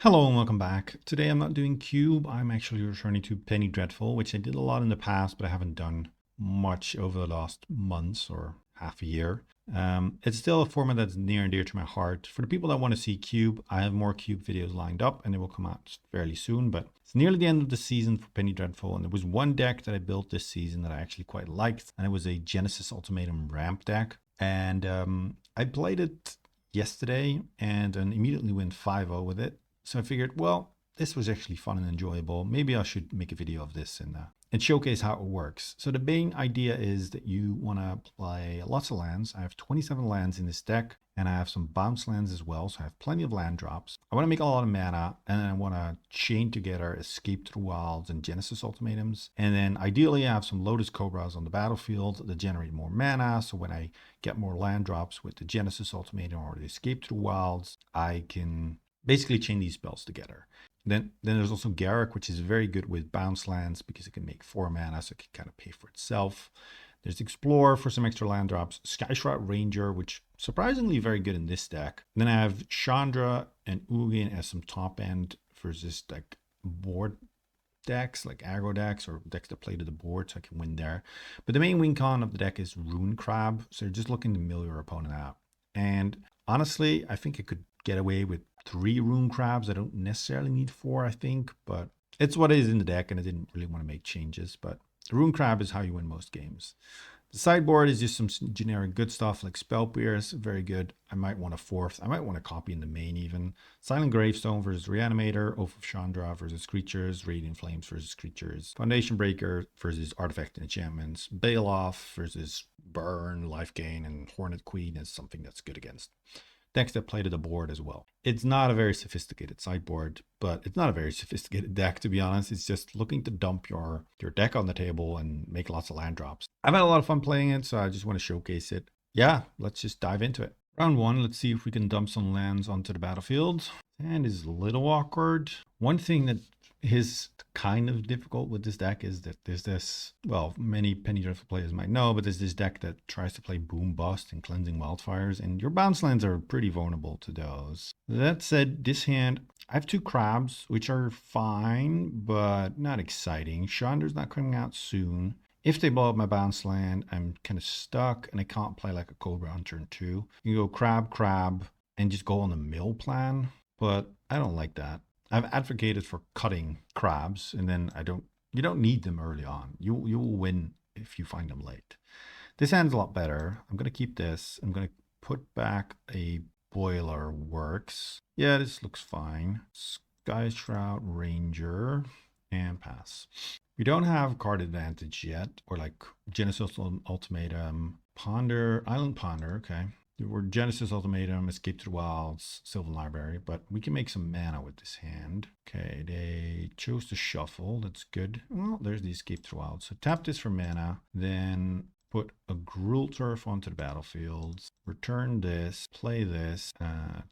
Hello and welcome back. Today I'm not doing Cube, I'm actually returning to Penny Dreadful, which I did a lot in the past, but I haven't done much over the last months or half a year. It's still a format that's near and dear to my heart. For the people that want to see Cube, I have more Cube videos lined up and they will come out fairly soon, but it's nearly the end of the season for Penny Dreadful, and there was one deck that I built this season that I actually quite liked, and it was a Genesis Ultimatum ramp deck. And I played it yesterday and then immediately went 5-0 with it. So I figured, well, this was actually fun and enjoyable. Maybe I should make a video of this and showcase how it works. So the main idea is that you want to play lots of lands. I have 27 lands in this deck, and I have some bounce lands as well. So I have plenty of land drops. I want to make a lot of mana, and then I want to chain together Escape Through Wilds and Genesis Ultimatums. And then ideally I have some Lotus Cobras on the battlefield that generate more mana. So when I get more land drops with the Genesis Ultimatum or the Escape Through Wilds, I can basically chain these spells together. Then there's also Garruk, which is very good with bounce lands because it can make 4 mana, so it can kind of pay for itself. There's Explore for some extra land drops. Skyshroud Ranger, which surprisingly very good in this deck. Then I have Chandra and Ugin as some top end versus like board decks, like aggro decks or decks that play to the board, so I can win there. But the main win con of the deck is Rune Crab, so you're just looking to mill your opponent out. And honestly, I think I could get away with 3 Rune Crabs. I don't necessarily need 4, I think, but it's what is in the deck, and I didn't really want to make changes. But the Rune Crab is how you win most games. The sideboard is just some generic good stuff like Spell Pierce, very good. I might want a 4th. I might want to copy in the main even. Silent Gravestone versus Reanimator, Oath of Chandra versus creatures, Radiant Flames versus creatures, Foundation Breaker versus Artifact and Enchantments, Bail Off versus Burn, Life Gain, and Hornet Queen is something that's good against decks that play to the board as well. It's not a very sophisticated sideboard, but it's not a very sophisticated deck, to be honest. It's just looking to dump your deck on the table and make lots of land drops. I've had a lot of fun playing it, so I just want to showcase it. Yeah, let's just dive into it. Round 1, let's see if we can dump some lands onto the battlefield. And is a little awkward. One thing that is kind of difficult with this deck is that there's this, well, many Penny Dreadful players might know, but there's this deck that tries to play Boom Bust and Cleansing Wildfires, and your bounce lands are pretty vulnerable to those. That said, this hand, I have 2 crabs, which are fine, but not exciting. Chandra's not coming out soon. If they blow up my bounce land, I'm kind of stuck, and I can't play like a Cobra on turn 2. You go crab, and just go on the mill plan, but I don't like that. I've advocated for cutting crabs, and then you don't need them early on. You will win if you find them late. This hand's a lot better. I'm going to keep this. I'm going to put back a Boiler Works. Yeah, this looks fine. Skyshroud Ranger and pass. We don't have card advantage yet, or like Genesis Ultimatum, Island Ponder, okay. We're Genesis Ultimatum, Escape Through Wilds, Sylvan Library, but we can make some mana with this hand. Okay, they chose to shuffle. That's good. Well, there's the Escape Through Wilds. So tap this for mana, then put a Gruul Turf onto the battlefield, return this, play this,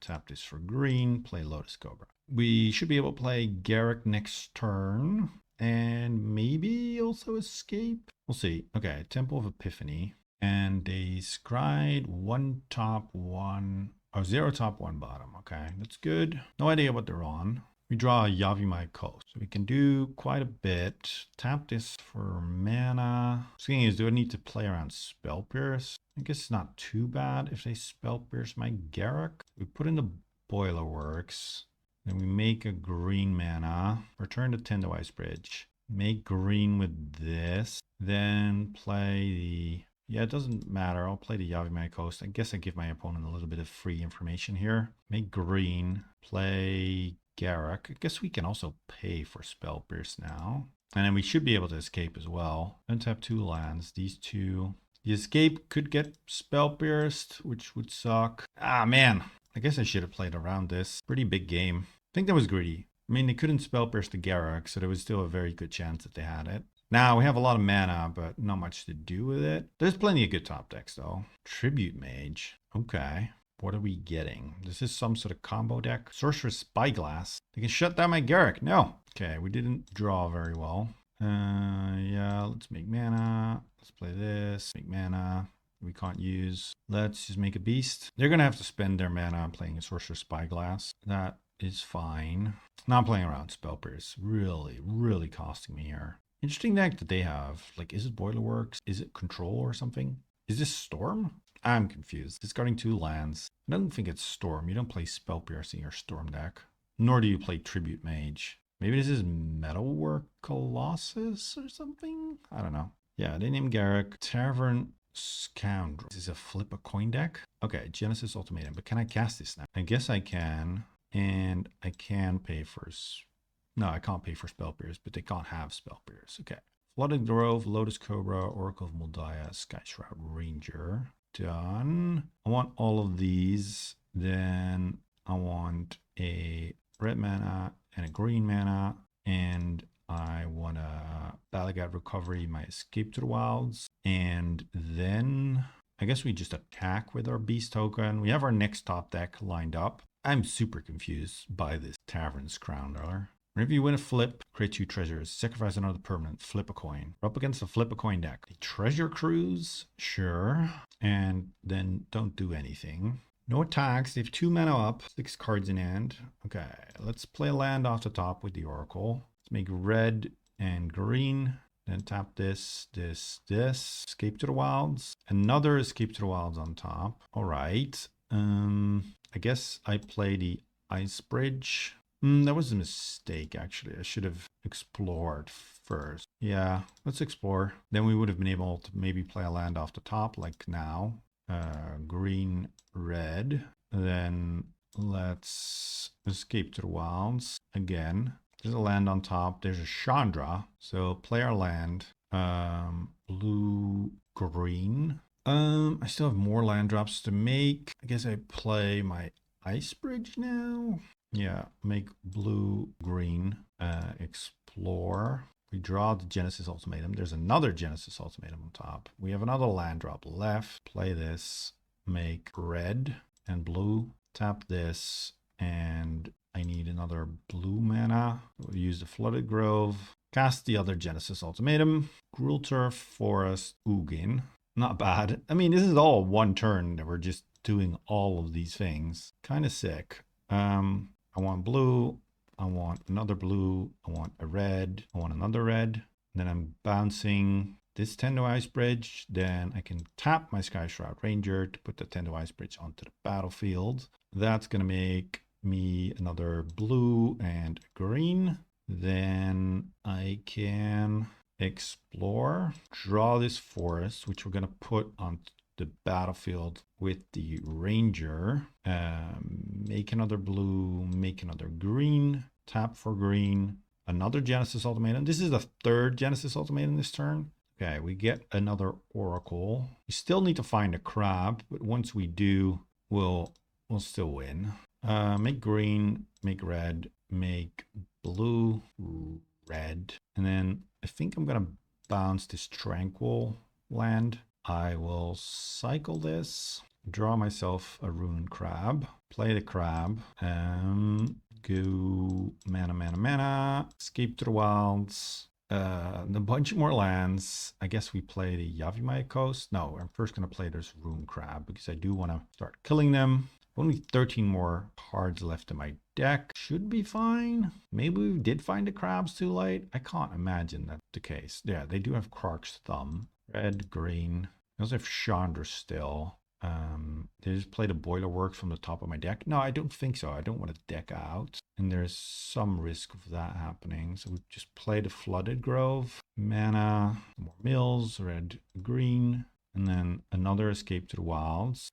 tap this for green, play Lotus Cobra. We should be able to play Garruk next turn, and maybe also Escape. We'll see. Okay, Temple of Epiphany. And they scryed 1 top 1, or 0 top 1 bottom. Okay, that's good. No idea what they're on. We draw a Yavimaya Coast. So we can do quite a bit. Tap this for mana. The thing is, do I need to play around Spell Pierce? I guess it's not too bad if they Spell Pierce my Garruk. We put in the Boiler Works. Then we make a green mana. Return to Tendawise Bridge. Make green with this. Then play the... Yeah, it doesn't matter. I'll play the Yavimaya Coast. I guess I give my opponent a little bit of free information here. Make green. Play Garruk. I guess we can also pay for Spell Pierce now. And then we should be able to escape as well. Untap 2 lands. These 2. The escape could get Spell Pierced, which would suck. Ah, man. I guess I should have played around this. Pretty big game. I think that was greedy. I mean, they couldn't Spell Pierce the Garruk, so there was still a very good chance that they had it. Now, we have a lot of mana, but not much to do with it. There's plenty of good top decks, though. Tribute Mage. Okay. What are we getting? This is some sort of combo deck. Sorcerer's Spyglass. They can shut down my Garruk. No. Okay, we didn't draw very well. Yeah, let's make mana. Let's play this. Make mana. We can't use. Let's just make a beast. They're going to have to spend their mana on playing a Sorcerer's Spyglass. That is fine. Not playing around Spell Pierce. Really, really costing me here. Interesting deck that they have. Like, is it Boilerworks? Is it Control or something? Is this Storm? I'm confused. Discarding 2 lands. I don't think it's Storm. You don't play Spell Pierce in your Storm deck. Nor do you play Tribute Mage. Maybe this is Metalwork Colossus or something? I don't know. Yeah, they named Garrick. Tavern Scoundrel. Is this a flip a coin deck? Okay, Genesis Ultimatum. But can I cast this now? I guess I can. And I can pay for... No, I can't pay for Spell Pierce, but they can't have Spell Pierce. Okay. Flooded Grove, Lotus Cobra, Oracle of Moldiah, Sky Shroud Ranger. Done. I want all of these. Then I want a red mana and a green mana. And I want a Balagat Recovery, my Escape to the Wilds. And then I guess we just attack with our Beast token. We have our next top deck lined up. I'm super confused by this Tavern Scoundrel. Whenever you win a flip, create 2 treasures, sacrifice another permanent, flip a coin. We're up against a flip a coin deck. A treasure cruise, sure. And then don't do anything. No attacks. They have 2 mana up, 6 cards in hand. Okay, let's play a land off the top with the Oracle. Let's make red and green. Then tap this. Escape to the Wilds. Another Escape to the Wilds on top. All right. I guess I play the Ice Bridge. That was a mistake, actually. I should have explored first. Yeah, let's explore. Then we would have been able to maybe play a land off the top, like now. Green, red. Then let's escape to the wilds again. There's a land on top. There's a Chandra. So play our land. Blue, green. I still have more land drops to make. I guess I play my Ice Bridge now. Yeah, make blue, green, explore. We draw the Genesis Ultimatum. There's another Genesis Ultimatum on top. We have another land drop left. Play this, make red and blue. Tap this, and I need another blue mana. We'll use the Flooded Grove. Cast the other Genesis Ultimatum. Gruul Turf, Forest, Ugin. Not bad. I mean, this is all one turn that we're just doing all of these things. Kind of sick. I want blue, I want another blue, I want a red, I want another red. Then I'm bouncing this Tendo Ice Bridge. Then I can tap my Sky Shroud Ranger to put the Tendo Ice Bridge onto the battlefield. That's going to make me another blue and green. Then I can explore, draw this forest, which we're going to put on the battlefield with the Ranger. Make another blue, make another green, tap for green, another Genesis Ultimatum. This is the 3rd Genesis Ultimatum this turn. Okay, we get another Oracle. We still need to find a crab, but once we do, we'll still win. Make green, make red, make blue, red, and then I think I'm gonna bounce this Tranquil land. I will cycle this, draw myself a Rune Crab, play the crab, go mana, escape to the wilds, a bunch more lands. I guess we play the Yavimaya Coast. No, I'm first going to play this Rune Crab because I do want to start killing them. Only 13 more cards left in my deck. Should be fine. Maybe we did find the crabs too late. I can't imagine that's the case. Yeah, they do have Krark's Thumb. Red, green. I also have Chandra still. Did I just play the Boilerworks from the top of my deck? No, I don't think so. I don't want to deck out. And there's some risk of that happening. So we just play the Flooded Grove. Mana, more mills, red, green. And then another Escape to the Wilds.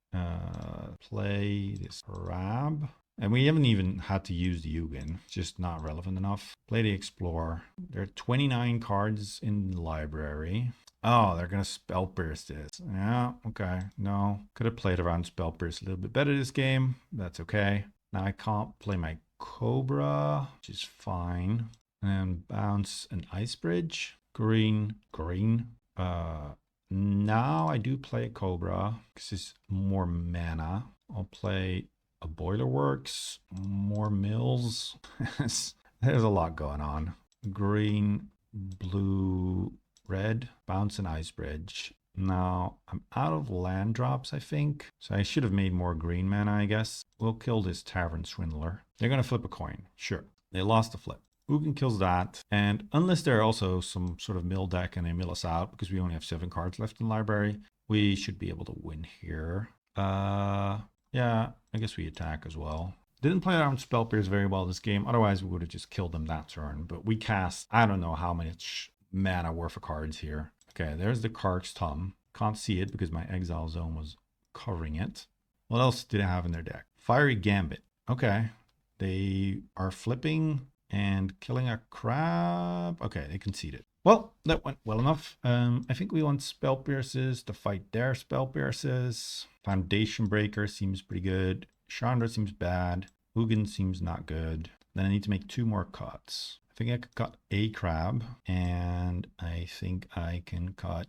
Play this crab. And we haven't even had to use the Ugin. It's just not relevant enough. Play the Explore. There are 29 cards in the library. Oh, they're going to Spell Pierce this. Yeah, okay. No. Could have played around Spell Pierce a little bit better this game. That's okay. Now I can't play my Cobra, which is fine. And bounce an Ice Bridge. Green, green. Now I do play a Cobra because it's more mana. I'll play a Boilerworks, more mills. There's a lot going on. Green, blue, red, bounce an Ice Bridge. Now, I'm out of land drops, I think. So I should have made more green mana, I guess. We'll kill this Tavern Swindler. They're going to flip a coin. Sure. They lost the flip. Ugin kills that. And unless there are also some sort of mill deck and they mill us out, because we only have 7 cards left in the library, we should be able to win here. Yeah, I guess we attack as well. Didn't play around Spell Pierce very well this game. Otherwise, we would have just killed them that turn. But we cast, I don't know how much mana worth of cards here. Okay, there's the Kark's Tum. Can't see it because my Exile Zone was covering it. What else did I have in their deck? Fiery Gambit. Okay, they are flipping and killing a crab. Okay, they conceded. Well, that went well enough. I think we want Spell Pierces to fight their Spell Pierces. Foundation Breaker seems pretty good. Chandra seems bad. Ugin seems not good. Then I need to make 2 more cuts. I think I could cut a crab, and I think I can cut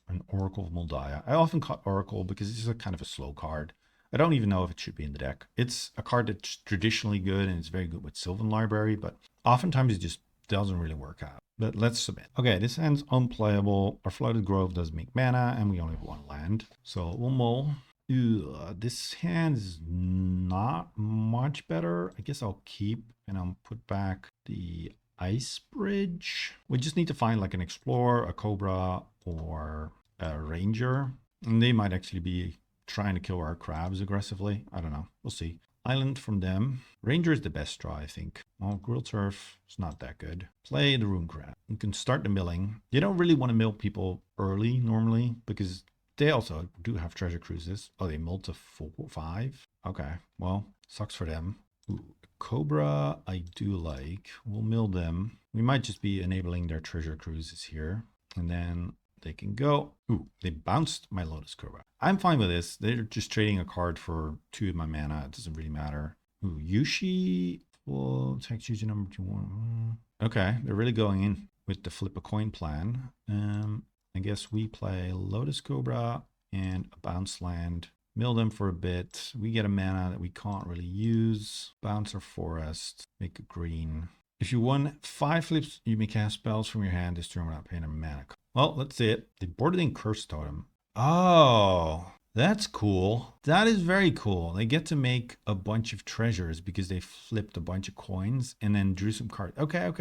an Oracle of Moldiah. I often cut Oracle because it's a kind of a slow card. I don't even know if it should be in the deck. It's a card that's traditionally good, and it's very good with Sylvan Library, but oftentimes it just doesn't really work out. But let's submit. Okay, this hand's unplayable. Our Flooded Grove does make mana, and we only have 1 land. So we'll mull. This hand is not much better. I guess I'll keep, and I'll put back the Ice Bridge. We just need to find like an Explorer, a Cobra, or a Ranger. And they might actually be trying to kill our crabs aggressively. I don't know. We'll see. Island from them. Ranger is the best draw, I think. Well, Grilled Turf is not that good. Play the Rune Crab. You can start the milling. You don't really want to mill people early normally because they also do have treasure cruises. Oh, they milled to 5? Okay, well, sucks for them. Ooh, Cobra, I do like. We'll mill them. We might just be enabling their treasure cruises here. And then they can go. Ooh, they bounced my Lotus Cobra. I'm fine with this. They're just trading a card for 2 of my mana. It doesn't really matter. Ooh, Yushi will text user number 2. Okay, they're really going in with the flip a coin plan. I guess we play Lotus Cobra and a bounce land. Mill them for a bit. We get a mana that we can't really use. Bounce our forest. Make a green. If you won 5 flips, you may cast spells from your hand this turn without paying a mana. Well, let's see it. They boarded in Curse Totem. Oh, that's cool. That is very cool. They get to make a bunch of treasures because they flipped a bunch of coins and then drew some cards. Okay.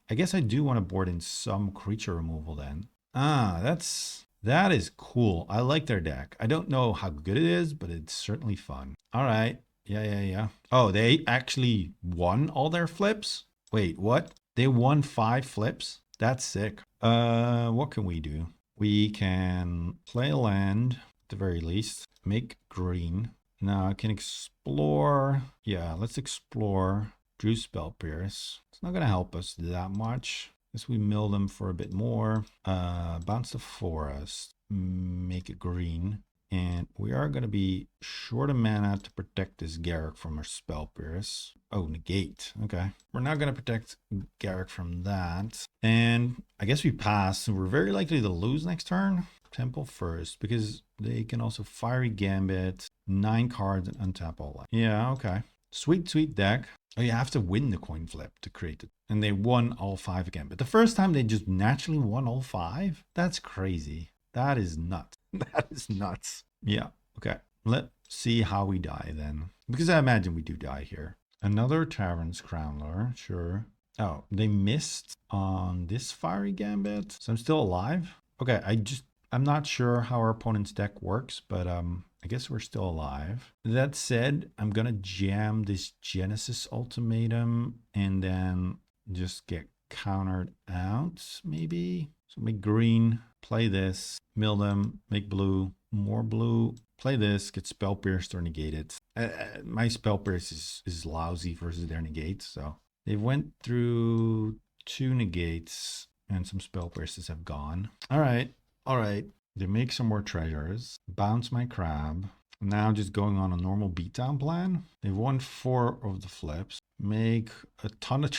I guess I do want to board in some creature removal then. That is cool. I like their deck. I don't know how good it is, but it's certainly fun. All right. Yeah. Oh, they actually won all their flips? Wait, what? They won 5 flips? That's sick. What can we do? We can play a land at the very least. Make green. Now I can explore. Yeah, let's explore. Drew Spell Pierce. It's not going to help us that much. Guess we mill them for a bit more. Bounce the forest. Make it green. And we are going to be short of mana to protect this Garruk from our Spell Pierce. Oh, negate. Okay. We're not going to protect Garruk from that. And I guess we pass. So we're very likely to lose next turn. Temple first, because they can also Fiery Gambit, 9 cards, and untap all that. Yeah, okay. Sweet deck. Oh, you have to win the coin flip to create it. And they won all 5 again. But the first time they just naturally won all 5? That's crazy. That is nuts. That is nuts. Yeah, okay. Let's see how we die then. Because I imagine we do die here. Another Tavern's Crownler, sure. Oh, they missed on this Fiery Gambit. So I'm still alive. Okay, I'm not sure how our opponent's deck works, but I guess we're still alive. That said, I'm gonna jam this Genesis Ultimatum and then just get countered out, maybe. So make green, play this, mill them, make blue, more blue, play this, get Spell Pierce or negate it. My Spell Pierce is lousy versus their negates, so they went through 2 negates and some Spell Pierces have gone. All right. They make some more treasures, bounce my crab. Now just going on a normal beatdown plan. They've won 4 of the flips. Make a ton of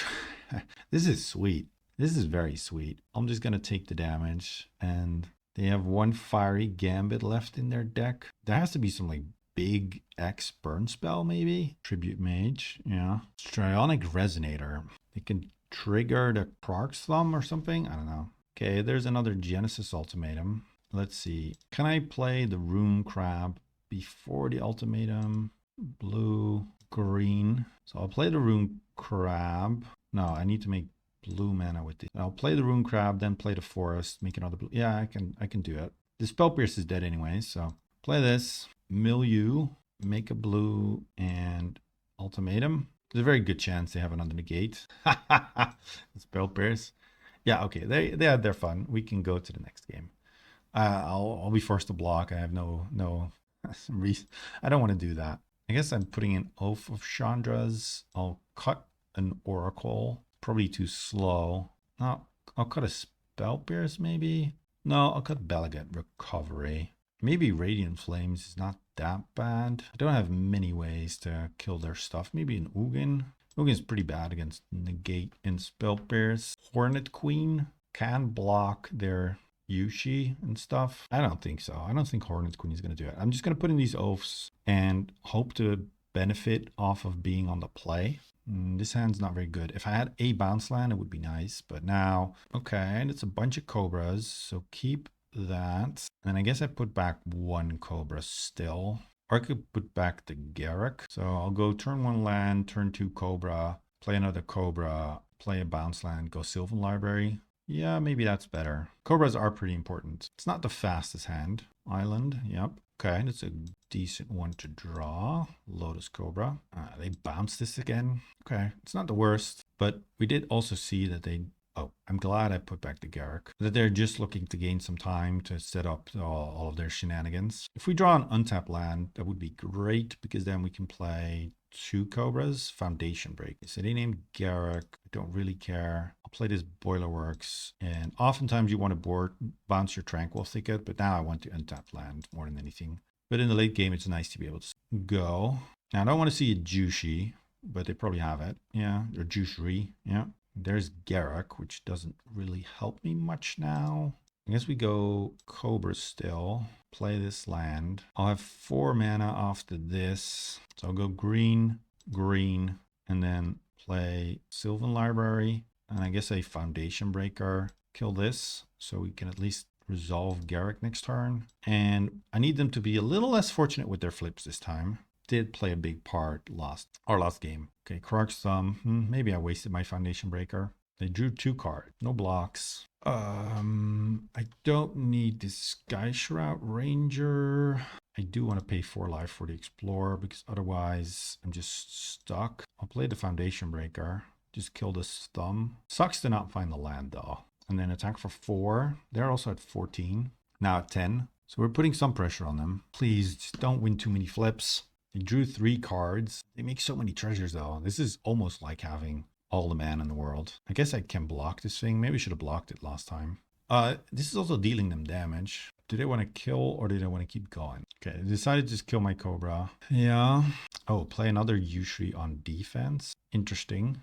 This is sweet. This is very sweet. I'm just going to take the damage. And they have 1 Fiery Gambit left in their deck. There has to be some like big X burn spell maybe. Tribute Mage. Yeah. Strionic Resonator. They can trigger the Krark's Thumb or something. I don't know. Okay, there's another Genesis Ultimatum. Let's see. Can I play the Rune Crab before the ultimatum? Blue, green. So I'll play the Rune Crab. No, I need to make blue mana with this. I'll play the Rune Crab, then play the Forest, make another blue. Yeah, I can do it. The Spell Pierce is dead anyway, so play this. Milieu, make a blue, and ultimatum. There's a very good chance they have it under the gate. Spell Pierce. Yeah, okay, they had their fun. We can go to the next game. I'll be forced to block. I have no reason. I don't want to do that. I guess I'm putting an Oath of Chandra's. I'll cut an Oracle. Probably too slow. No, I'll cut a Spell Pierce maybe. No, I'll cut Belagat Recovery. Maybe Radiant Flames is not that bad. I don't have many ways to kill their stuff. Maybe an Ugin. Ugin's pretty bad against Negate and Spell Pierce. Hornet Queen can block their Yushi and stuff. I don't think so. I don't think Hornet Queen is going to do it. I'm just going to put in these oaths and hope to benefit off of being on the play. This hand's not very good. If I had a bounce land, it would be nice. But now, okay, and it's a bunch of Cobras. So keep that. And I guess I put back one Cobra still. Or I could put back the Garruk. So I'll go turn 1 land, turn 2 Cobra, play another Cobra, play a bounce land, go Sylvan Library. Yeah, maybe that's better. Cobras are pretty important. It's not the fastest hand. Island, yep. Okay, that's a decent one to draw. Lotus Cobra. They bounced this again. Okay, it's not the worst. But we did also see that they... Oh, I'm glad I put back the Garruk. That they're just looking to gain some time to set up all of their shenanigans. If we draw an untapped land, that would be great because then we can play 2 Cobras, Foundation Break. So they named Garruk. I don't really care. I'll play this Boilerworks. And oftentimes you want to bounce your Tranquil Thicket, but now I want to untap land more than anything. But in the late game, it's nice to be able to go. Now, I don't want to see a Jushi, but they probably have it. Yeah, or Jushri. Yeah. There's Garruk, which doesn't really help me much now. I guess we go Cobra still. Play this land. I'll have 4 mana after this. So I'll go green, green, and then play Sylvan Library. And I guess a Foundation Breaker. Kill this so we can at least resolve Garruk next turn. And I need them to be a little less fortunate with their flips this time. Did play a big part last game. Okay, Krark's Thumb. Maybe I wasted my Foundation Breaker. They drew 2 cards. No blocks. I don't need this Sky Shroud Ranger. I do want to pay 4 life for the Explorer because otherwise I'm just stuck. I'll play the Foundation Breaker. Just kill this Thumb. Sucks to not find the land though. And then attack for 4. They're also at 14. Now at 10. So we're putting some pressure on them. Please just don't win too many flips. They drew 3 cards. They make so many treasures though. This is almost like having all the mana in the world. I guess I can block this thing. Maybe I should have blocked it last time. This is also dealing them damage. Do they want to kill or do they want to keep going? Okay, I decided to just kill my Cobra. Yeah. Oh, play another Yushri on defense. Interesting.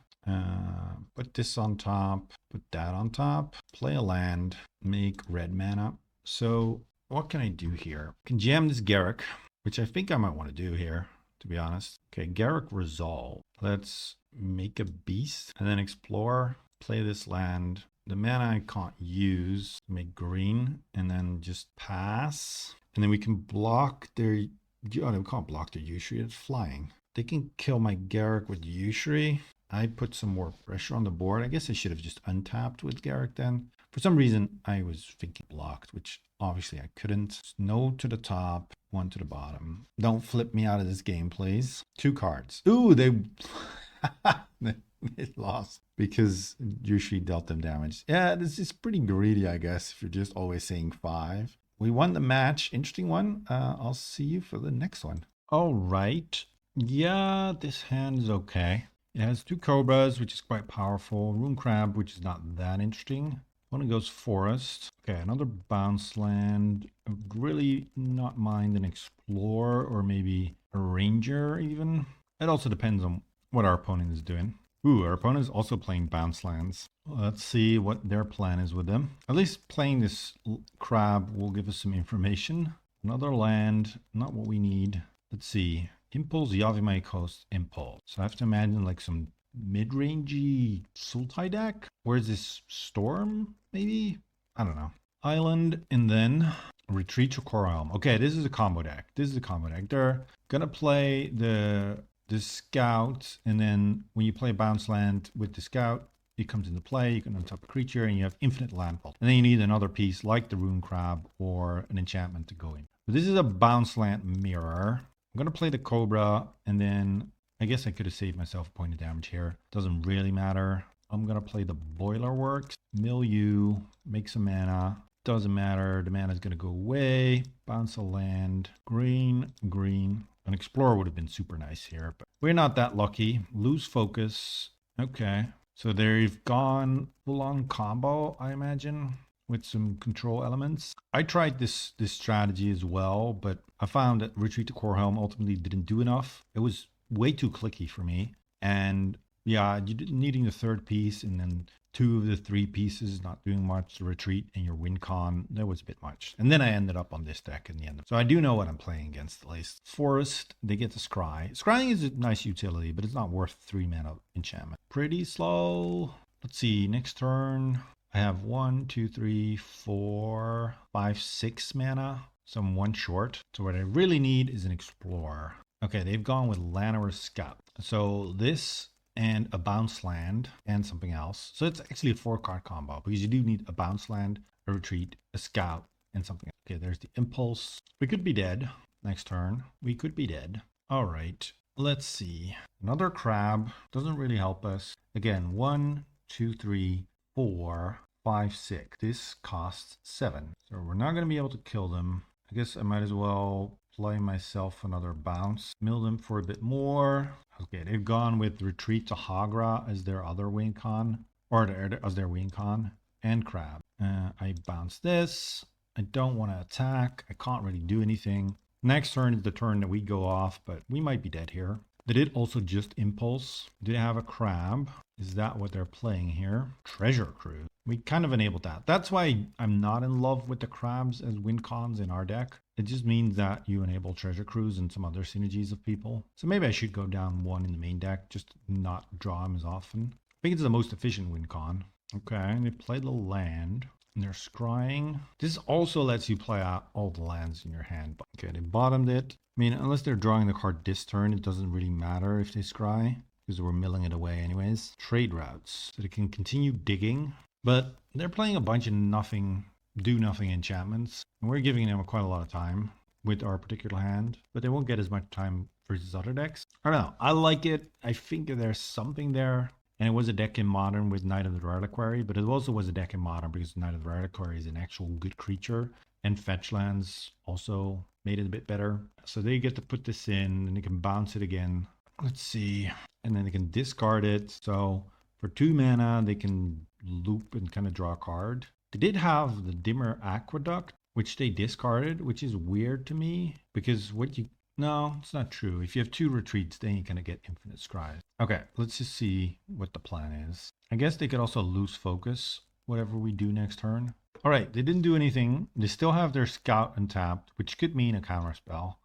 Put this on top. Put that on top. Play a land. Make red mana. So what can I do here? I can jam this Garruk, which I think I might want to do here, to be honest. Okay, Garruk Resolve. Let's make a beast and then explore. Play this land. The mana I can't use. Make green and then just pass. And then we can block their... Oh, we can't block their Yushri. It's flying. They can kill my Garruk with Yushri. I put some more pressure on the board. I guess I should have just untapped with Garruk then. For some reason, I was thinking blocked, which obviously I couldn't. No to the top, 1 to the bottom. Don't flip me out of this game, please. 2 cards. Ooh, they lost because Yushi dealt them damage. Yeah, this is pretty greedy, I guess, if you're just always saying 5. We won the match. Interesting one. I'll see you for the next one. All right. Yeah, this hand is okay. It has 2 Cobras, which is quite powerful. Rune Crab, which is not that interesting. One goes Forest. Okay, another bounce land. I would really not mind an Explorer or maybe a Ranger even. It also depends on what our opponent is doing. Ooh, our opponent is also playing bounce lands. Let's see what their plan is with them. At least playing this crab will give us some information. Another land, not what we need. Let's see. Impulse, Yavimay Coast, Impulse. So I have to imagine like some mid-rangey Sultai deck. Where's this Storm, maybe? I don't know. Island, and then retreat to Coralhelm. Okay, this is a combo deck. This is a combo deck. They're gonna play the scout, and then when you play bounce land with the scout, it comes into play. You can untap a creature, and you have infinite land vault. And then you need another piece like the rune crab or an enchantment to go in. But this is a bounce land mirror. I'm gonna play the cobra, and then I guess I could have saved myself a point of damage here. Doesn't really matter. I'm gonna play the boiler works, mill you, make some mana. Doesn't matter. The mana is gonna go away. Bounce a land. Green, green. An explorer would have been super nice here, but we're not that lucky. Lose focus. Okay. So they've gone full on combo, I imagine, with some control elements. I tried this strategy as well, but I found that retreat to Coralhelm ultimately didn't do enough. It was way too clicky for me. And yeah, needing the third piece and then 2 of the 3 pieces not doing much, the retreat and your win con, that was a bit much. And then I ended up on this deck in the end. So I do know what I'm playing against at least. Forest, they get the scry. Scrying is a nice utility, but it's not worth 3 mana enchantment. Pretty slow. Let's see, next turn. I have 1, 2, 3, 4, 5, 6 mana. So I'm 1 short. So what I really need is an explorer. Okay, they've gone with Llanowar Scout. So this and a bounce land and something else. So it's actually a 4-card combo because you do need a bounce land, a retreat, a scout, and something else. Okay, there's the impulse. We could be dead next turn. We could be dead. All right, let's see. Another crab doesn't really help us. Again, 1, 2, 3, 4, 5, 6. This costs 7. So we're not going to be able to kill them. I guess I might as well play myself another bounce. Mill them for a bit more. Okay, they've gone with retreat to Hagra as their other win con, or as their win con, and crab. I bounce this. I don't want to attack. I can't really do anything. Next turn is the turn that we go off, but we might be dead here. They did also just impulse. Do they have a crab? Is that what they're playing here? Treasure Cruise. We kind of enabled that. That's why I'm not in love with the crabs as win cons in our deck. It just means that you enable Treasure Cruise and some other synergies of people. So maybe I should go down 1 in the main deck, just not draw them as often. I think it's the most efficient win con. Okay, and they play the land. And they're scrying. This also lets you play out all the lands in your hand. Okay, they bottomed it. I mean, unless they're drawing the card this turn, it doesn't really matter if they scry, because we're milling it away anyways. Trade routes. So they can continue digging, but they're playing a bunch of do nothing enchantments. And we're giving them quite a lot of time with our particular hand, but they won't get as much time versus other decks. I don't know. I like it. I think there's something there. And it was a deck in Modern with Knight of the Reliquary, but it also was a deck in Modern because Knight of the Reliquary is an actual good creature. And fetch lands also made it a bit better. So they get to put this in and they can bounce it again. Let's see. And then they can discard it. So for 2 mana, they can loop and kind of draw a card. They did have the Dimmer Aqueduct, which they discarded, which is weird to me because no, it's not true. If you have 2 retreats, then you're going to get infinite scries. Okay, let's just see what the plan is. I guess they could also lose focus, whatever we do next turn. All right, they didn't do anything. They still have their scout untapped, which could mean a counter spell.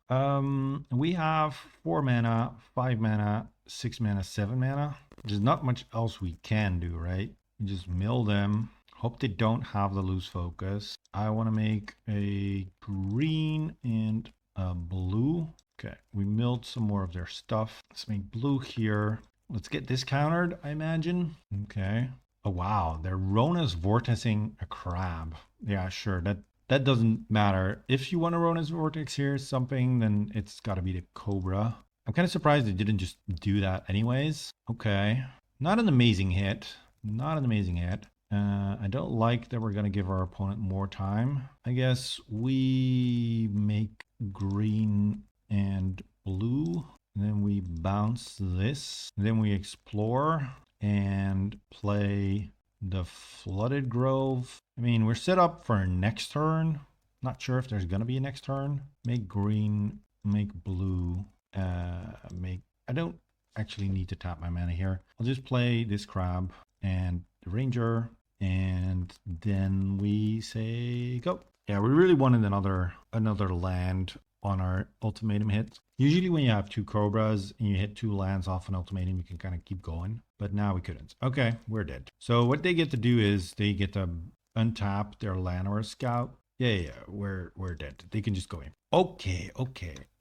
We have 4 mana, 5 mana, 6 mana, 7 mana. There's not much else we can do, right? You just mill them. Hope they don't have the lose focus. I want to make a green and a blue. Okay, we milled some more of their stuff. Let's make blue here. Let's get this countered, I imagine. Okay. Oh, wow. They're Rona's Vortexing a crab. Yeah, sure. That doesn't matter. If you want a Rona's Vortex here, something, then it's got to be the Cobra. I'm kind of surprised they didn't just do that anyways. Okay. Not an amazing hit. Not an amazing hit. I don't like that we're going to give our opponent more time. I guess we make green and blue. And then we bounce this. Then we explore and play the Flooded Grove. I mean, we're set up for next turn. Not sure if there's going to be a next turn. Make green, make blue, I don't actually need to tap my mana here. I'll just play this crab and the ranger. And then we say go. Yeah, we really wanted another land on our ultimatum hit. Usually when you have 2 cobras and you hit 2 lands off an ultimatum, you can kind of keep going. But now we couldn't. Okay, we're dead. So what they get to do is they get to untap their land or a scout. Yeah, we're dead. They can just go in. Okay.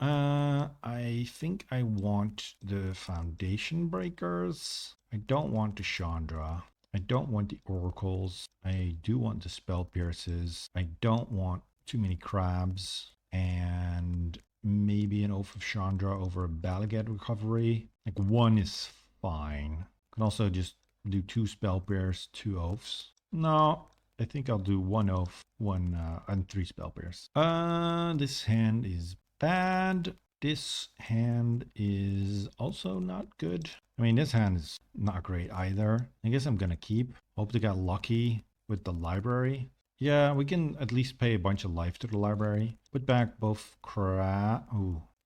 I think I want the foundation breakers. I don't want the Chandra. I don't want the oracles. I do want the spell pierces. I don't want too many crabs. And maybe an Oath of Chandra over a Balagad recovery. Like one is fine. Can also just do 2 spell pierce, 2 oaths. No, I think I'll do 1 oath, and 3 spell pierce. This hand is bad. This hand is also not good. I mean, this hand is not great either. I guess I'm gonna keep. Hope they got lucky with the library. Yeah, we can at least pay a bunch of life to the library. Put back both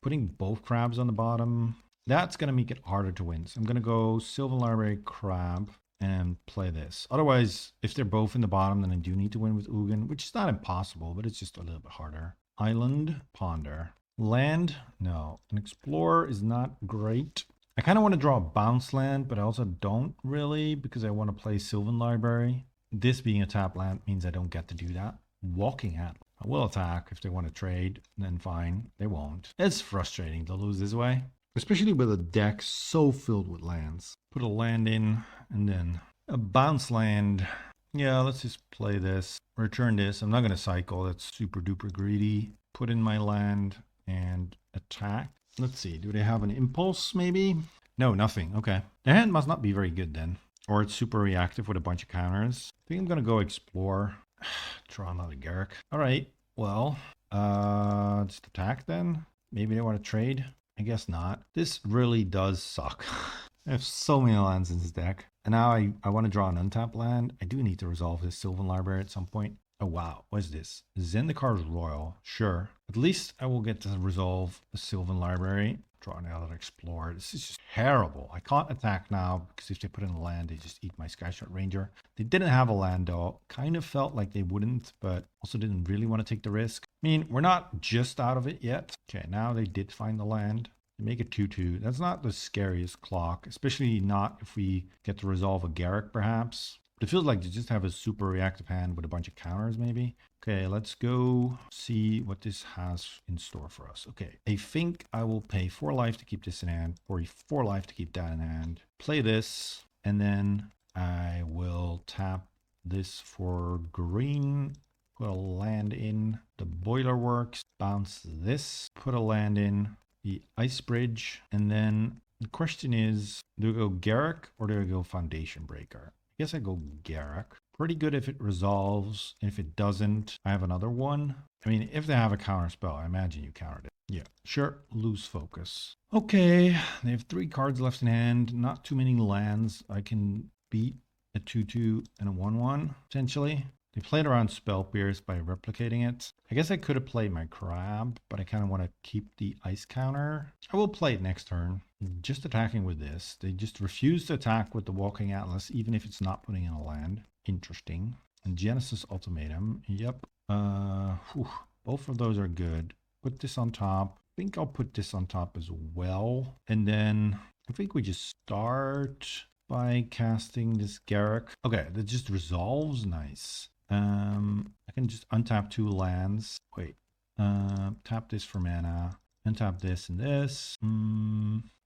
putting both crabs on the bottom. That's gonna make it harder to win. So I'm gonna go Sylvan Library Crab and play this. Otherwise, if they're both in the bottom, then I do need to win with Ugin, which is not impossible, but it's just a little bit harder. Island, Ponder. Land, no. An Explorer is not great. I kind of want to draw a bounce land, but I also don't really because I want to play Sylvan Library. This being a tap land means I don't get to do that. Walking Atlas. I will attack if they want to trade, then fine. They won't. It's frustrating to lose this way, especially with a deck so filled with lands. Put a land in and then a bounce land. Yeah, let's just play this. Return this. I'm not going to cycle. That's super duper greedy. Put in my land and attack. Let's see. Do they have an impulse maybe? No, nothing. Okay. The hand must not be very good then. Or it's super reactive with a bunch of counters. I think I'm going to go explore. Draw another Garrick. All right. Well, just attack then. Maybe they want to trade. I guess not. This really does suck. I have so many lands in this deck. And now I want to draw an untapped land. I do need to resolve this Sylvan Library at some point. Oh, wow. What is this? Zendikar's Royal. Sure. At least I will get to resolve the Sylvan Library. Draw another Explorer. This is just terrible. I can't attack now because if they put in a land, they just eat my Skyshot Ranger. They didn't have a land though. Kind of felt like they wouldn't, but also didn't really want to take the risk. I mean, we're not just out of it yet. Okay, now they did find the land. They make it 2-2. That's not the scariest clock, especially not if we get to resolve a Garrick perhaps. But it feels like they just have a super reactive hand with a bunch of counters maybe. Okay, let's go see what this has in store for us. Okay, I think I will pay 4 life to keep this in hand, or 4 life to keep that in hand. Play this, and then I will tap this for green. Put a land in. The Boiler Works. Bounce this. Put a land in. The Ice Bridge. And then the question is, do I go Garrick or do I go Foundation Breaker? I guess I go Garrick. Pretty good if it resolves. And if it doesn't, I have another one. I mean, if they have a counter spell, I imagine you countered it. Yeah, sure. Lose focus. Okay, they have 3 cards left in hand. Not too many lands. I can beat a 2-2 and a 1-1, potentially. They played around Spell Pierce by replicating it. I guess I could have played my Crab, but I kind of want to keep the Ice counter. I will play it next turn. Just attacking with this. They just refuse to attack with the Walking Atlas, even if it's not putting in a land. Interesting. And Genesis Ultimatum. Yep. Both of those are good. Put this on top. I think I'll put this on top as well. And then I think we just start by casting this Garrick. Okay, that just resolves. Nice. I can just untap 2 lands. Wait. Tap this for mana. Untap this and this.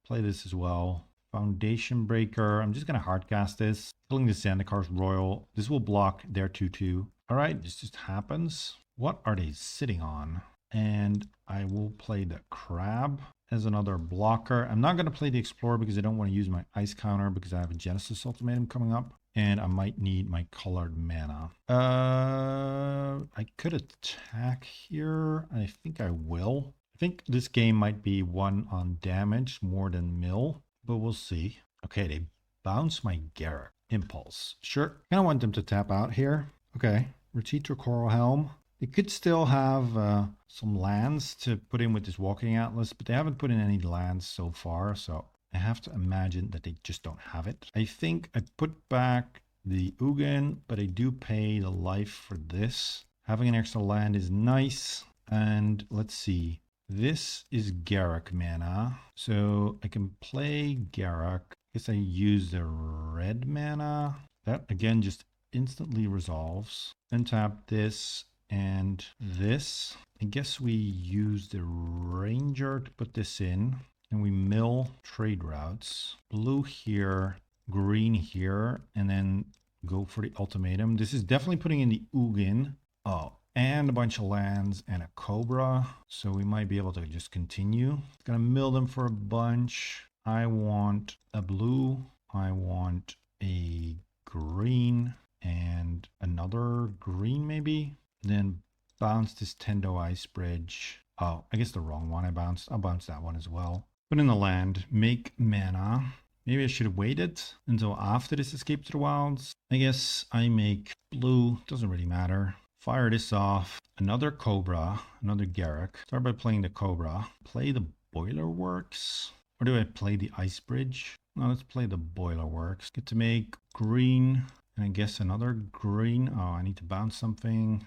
Play this as well. Foundation Breaker. I'm just going to hardcast this. Killing the Zendikar's Royal. This will block their 2-2. All right, this just happens. What are they sitting on? And I will play the Crab as another blocker. I'm not going to play the Explorer because I don't want to use my Ice counter because I have a Genesis Ultimatum coming up. And I might need my colored mana. I could attack here. I think I will. I think this game might be one on damage more than mill, but we'll see. Okay, they bounce my Garrick. Impulse. Sure. I kind of want them to tap out here. Okay. Retreat to Coralhelm. They could still have some lands to put in with this Walking Atlas, but they haven't put in any lands so far, so I have to imagine that they just don't have it. I think I put back the Ugin, but I do pay the life for this. Having an extra land is nice. And let's see. This is Garrick mana. So I can play Garrick. I guess I use the red mana. That again just instantly resolves. Untap this and this. I guess we use the ranger to put this in. And we mill trade routes. Blue here, green here, and then go for the ultimatum. This is definitely putting in the Ugin. Oh, and a bunch of lands and a Cobra. So we might be able to just continue. Gonna mill them for a bunch. I want a blue. I want a green and another green maybe. Then bounce this Tendo Ice Bridge. Oh, I guess the wrong one I bounced. I'll bounce that one as well. Put in the land, make mana. Maybe I should have waited until after this Escape to the Wilds. I guess I make blue, doesn't really matter. Fire this off. Another Cobra, another Garruk. Start by playing the Cobra. Play the Boiler Works. Or do I play the Ice Bridge? No, let's play the Boiler Works. Get to make green, and I guess another green. Oh, I need to bounce something.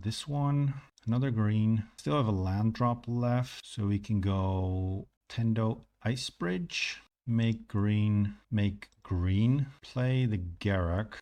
This one. Another green. Still have a land drop left, so we can go Tendo Ice Bridge. Make green. Play the Garruk.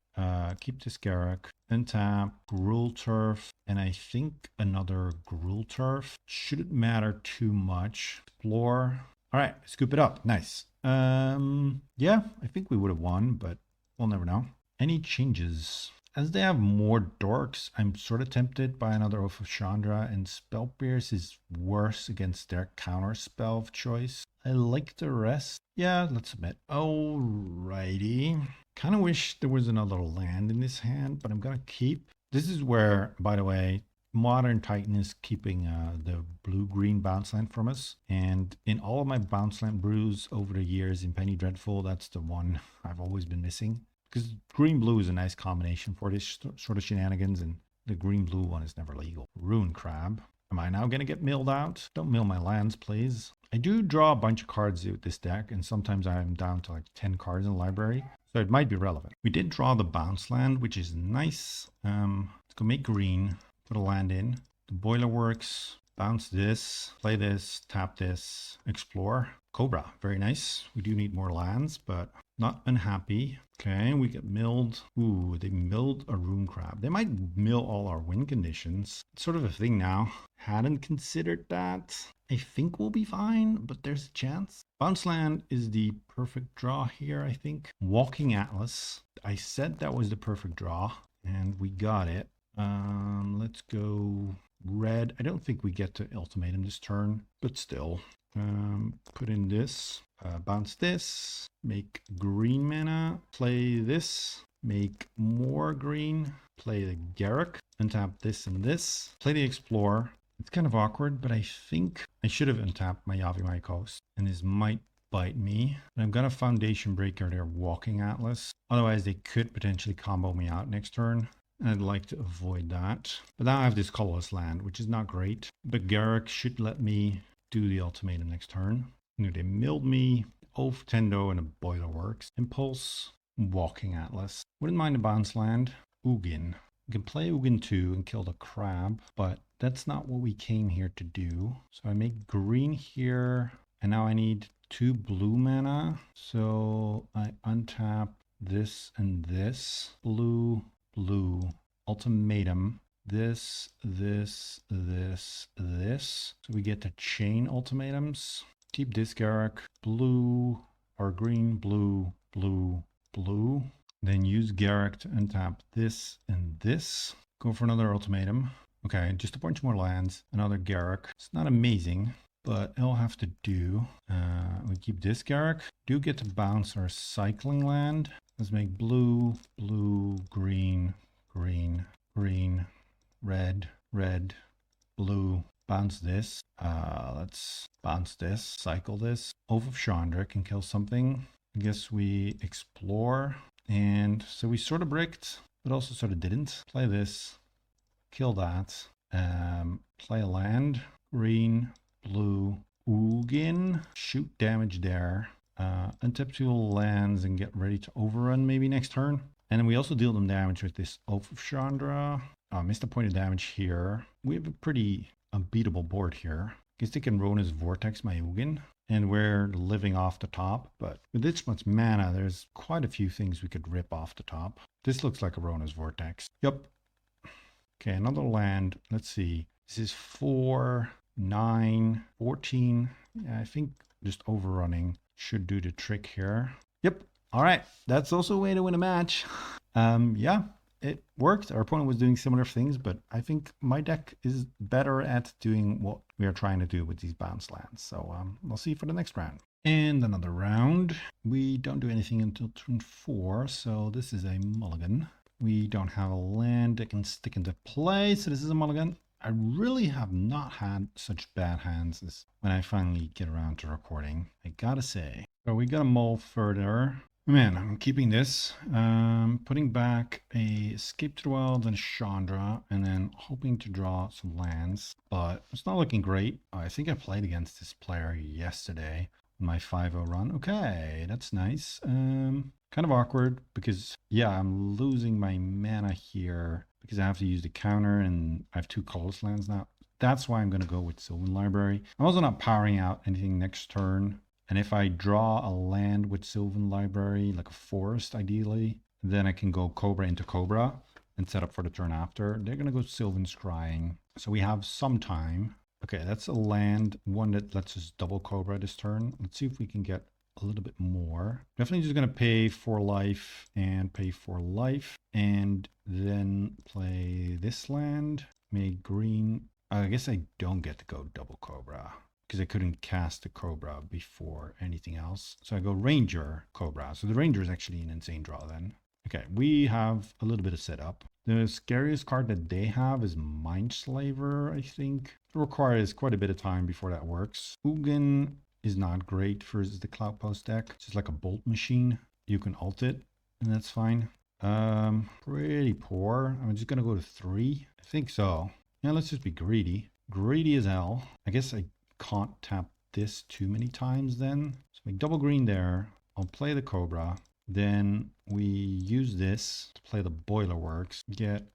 Keep this Garruk. Untap, Gruul Turf, and I think another Gruul Turf. Shouldn't matter too much. Explore. All right, scoop it up. Nice. Yeah, I think we would have won, but we'll never know. Any changes? As they have more dorks, I'm sort of tempted by another Oath of Chandra, and Spell Pierce is worse against their counter spell of choice. I like the rest. Yeah, let's submit. Alrighty. Kind of wish there was another land in this hand, but I'm going to keep. This is where, by the way, Modern Titan is keeping the blue-green bounce land from us. And in all of my bounce land brews over the years in Penny Dreadful, that's the one I've always been missing. Because green-blue is a nice combination for this sort of shenanigans, and the green-blue one is never legal. Rune Crab. Am I now going to get milled out? Don't mill my lands, please. I do draw a bunch of cards with this deck, and sometimes I'm down to like 10 cards in the library, so it might be relevant. We did draw the bounce land, which is nice. Let's go make green, put a land in. The Boiler Works, bounce this, play this, tap this, explore. Cobra, very nice. We do need more lands, but not unhappy. Okay, we get milled. Ooh, they milled a Rune Crab. They might mill all our win conditions. It's sort of a thing now. Hadn't considered that. I think we'll be fine, but there's a chance. Bounce land is the perfect draw here, I think. Walking Atlas. I said that was the perfect draw, and we got it. Let's go red. I don't think we get to ultimatum this turn, but still. Put in this, bounce this, make green mana, play this, make more green, play the Garruk, untap this and this, play the Explorer. It's kind of awkward, but I think I should have untapped my Yavimaya Coast, and this might bite me. And I've got a Foundation Breaker there, Walking Atlas. Otherwise, they could potentially combo me out next turn. And I'd like to avoid that. But now I have this colorless land, which is not great. But Garruk should let me do the ultimatum next turn. You know, they milled me, Oath, Tendo, and a Boiler Works. Impulse, Walking Atlas. Wouldn't mind a bounce land. Ugin. We can play Ugin 2 and kill the crab, but that's not what we came here to do. So I make green here, and now I need 2 blue mana. So I untap this and this. Blue, blue, ultimatum. This. So we get to chain ultimatums. Keep this Garruk. Blue or green, blue, blue, blue. Then use Garruk to untap this and this. Go for another ultimatum. Okay, just a bunch more lands. Another Garruk. It's not amazing, but it'll have to do. We keep this Garruk. Do get to bounce our cycling land. Let's make blue, blue, green, green, green, red, red, blue. Bounce this. Let's bounce this, cycle this. Oath of Chandra can kill something. I guess we explore. And so we sort of bricked, but also sort of didn't. Play this. Kill that. Play a land. Green, blue, Ugin. Shoot damage there. Untap 2 lands and get ready to overrun maybe next turn. And then we also deal them damage with this Oath of Chandra. Missed a point of damage here. We have a pretty unbeatable board here. Guess they can Rona's Vortex my Ugin. and we're living off the top. But with this much mana, there's quite a few things we could rip off the top. This looks like a Rona's Vortex. Yep. Okay, another land. Let's see. This is 4, 9, 14. Yeah, I think just overrunning should do the trick here. Yep. All right. That's also a way to win a match. Yeah, it worked. Our opponent was doing similar things, but I think my deck is better at doing what we are trying to do with these bounce lands. So we'll see for the next round. And another round. We don't do anything until turn 4, so this is a mulligan. We don't have a land that can stick into play, so this is a mulligan. I really have not had such bad hands as when I finally get around to recording, I gotta say. So we gotta mull further. Man, I'm keeping this. Putting back a Escape to the Wild and Chandra, and then hoping to draw some lands, but it's not looking great. I think I played against this player yesterday in my 5-0 run. Okay, that's nice. Kind of awkward because, yeah, I'm losing my mana here because I have to use the counter and I have 2 colorless lands now. That's why I'm going to go with Sylvan Library. I'm also not powering out anything next turn. And if I draw a land with Sylvan Library, like a forest ideally, then I can go Cobra into Cobra and set up for the turn after. They're going to go Sylvan Scrying. So we have some time. Okay, that's a land, one that lets us double Cobra this turn. Let's see if we can get a little bit more. Definitely just going to pay 4 life and pay 4 life. And then play this land. Make green. I guess I don't get to go double Cobra because I couldn't cast the Cobra before anything else. So I go Ranger Cobra. So the Ranger is actually an insane draw then. Okay, we have a little bit of setup. The scariest card that they have is Mindslaver, I think. It requires quite a bit of time before that works. Ugin is not great versus the Cloudpost deck. It's just like a bolt machine. You can ult it, and that's fine. Pretty poor. I'm just gonna go to 3. I think so. Yeah, let's just be greedy. Greedy as hell. I guess I can't tap this too many times then. So we double green there. I'll play the Cobra. Then we use this to play the Boiler Works. Get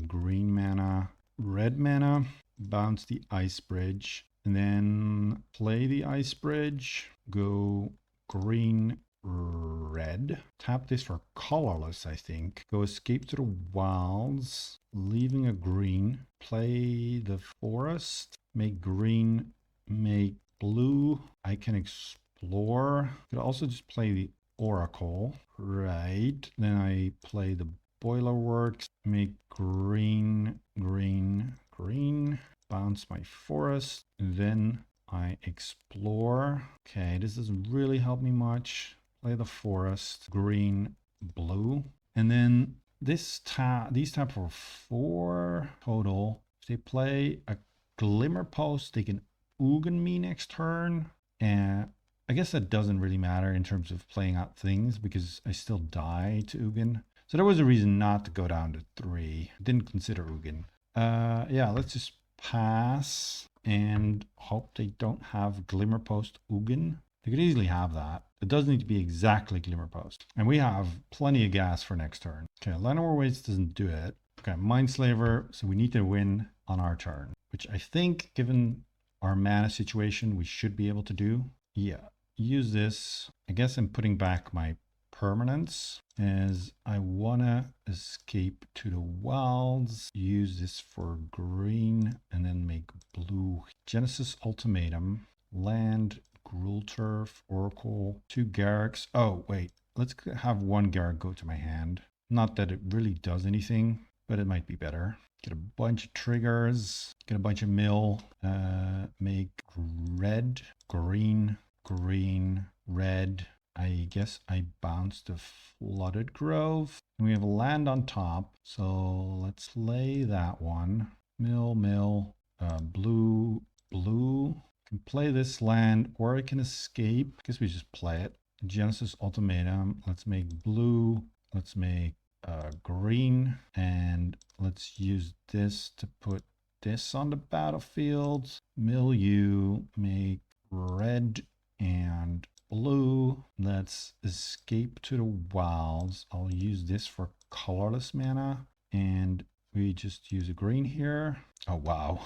green mana, red mana, bounce the Ice Bridge, and then play the Ice Bridge, go green, red. Tap this for colorless, I think. Go Escape to the Wilds, leaving a green. Play the Forest, make green, make blue. I can explore. Could also just play the Oracle, right? Then I play the Boiler Works, make green, green, green, bounce my forest, then I explore. Okay, this doesn't really help me much. Play the forest, green, blue, and then these tap for 4 total. If they play a Glimmer Post, they can Ugin me next turn, and I guess that doesn't really matter in terms of playing out things because I still die to Ugin. So there was a reason not to go down to 3. Didn't consider Ugin. Yeah, let's just pass and hope they don't have Glimmer Post Ugin. They could easily have that. It does need to be exactly Glimmer Post. And we have plenty of gas for next turn. Okay, Llanowar Waits doesn't do it. Okay, Mindslaver, so we need to win on our turn, which I think, given our mana situation, we should be able to do. Yeah, use this. I guess I'm putting back my permanence as I wanna escape to the wilds. Use this for green and then make blue. Genesis Ultimatum, land, Gruul Turf, Oracle, 2 Garriks. Oh, wait, let's have 1 Garrick go to my hand. Not that it really does anything, but it might be better. Get a bunch of triggers, get a bunch of mill, make red, green, green, red. I guess I bounced the Flooded Grove. And we have a land on top, so let's lay that one. Mill, mill, blue, blue. I can play this land, or I can escape. I guess we just play it. Genesis Ultimatum. Let's make blue. Let's make green, and let's use this to put this on the battlefield. Mill you, make red and blue. Let's escape to the wilds. I'll use this for colorless mana and We just use a green here. Oh, wow.